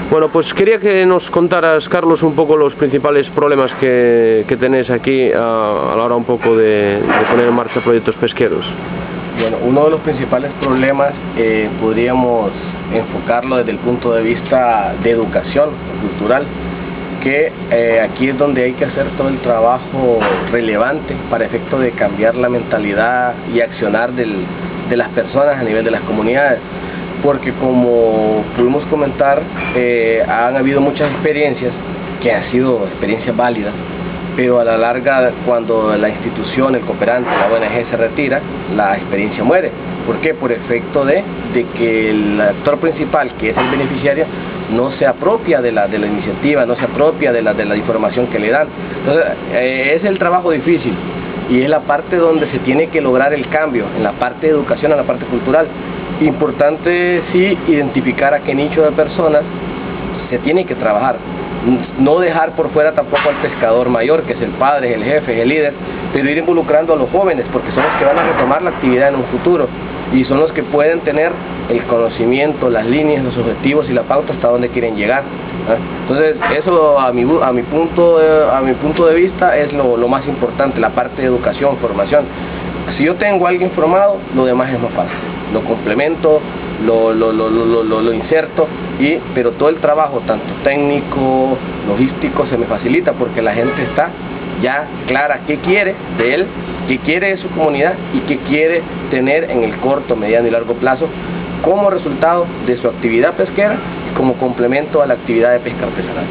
Bueno, pues quería que nos contaras, Carlos, un poco los principales problemas que tenéis aquí a la hora un poco de poner en marcha proyectos pesqueros. Bueno, uno de los principales problemas podríamos enfocarlo desde el punto de vista de educación cultural, que aquí es donde hay que hacer todo el trabajo relevante para efecto de cambiar la mentalidad y accionar de las personas a nivel de las comunidades, porque como pudimos comentar, han habido muchas experiencias que han sido experiencias válidas, pero a la larga, cuando la institución, el cooperante, la ONG se retira, la experiencia muere. ¿Por qué? Por efecto de que el actor principal, que es el beneficiario, no se apropia de la iniciativa, no se apropia de la información que le dan. Entonces, es el trabajo difícil y es la parte donde se tiene que lograr el cambio, en la parte de educación, en la parte cultural. Importante sí identificar a qué nicho de personas se tiene que trabajar. No dejar por fuera tampoco al pescador mayor, que es el padre, el jefe, el líder, pero ir involucrando a los jóvenes, porque son los que van a retomar la actividad en un futuro y son los que pueden tener el conocimiento, las líneas, los objetivos y la pauta hasta dónde quieren llegar. Entonces, eso a mi punto de vista es lo más importante, la parte de educación, formación. Si yo tengo a alguien formado, lo demás es más fácil. Lo complemento, lo inserto, pero todo el trabajo, tanto técnico, logístico, se me facilita porque la gente está ya clara qué quiere de él, qué quiere de su comunidad y qué quiere tener en el corto, mediano y largo plazo como resultado de su actividad pesquera y como complemento a la actividad de pesca artesanal.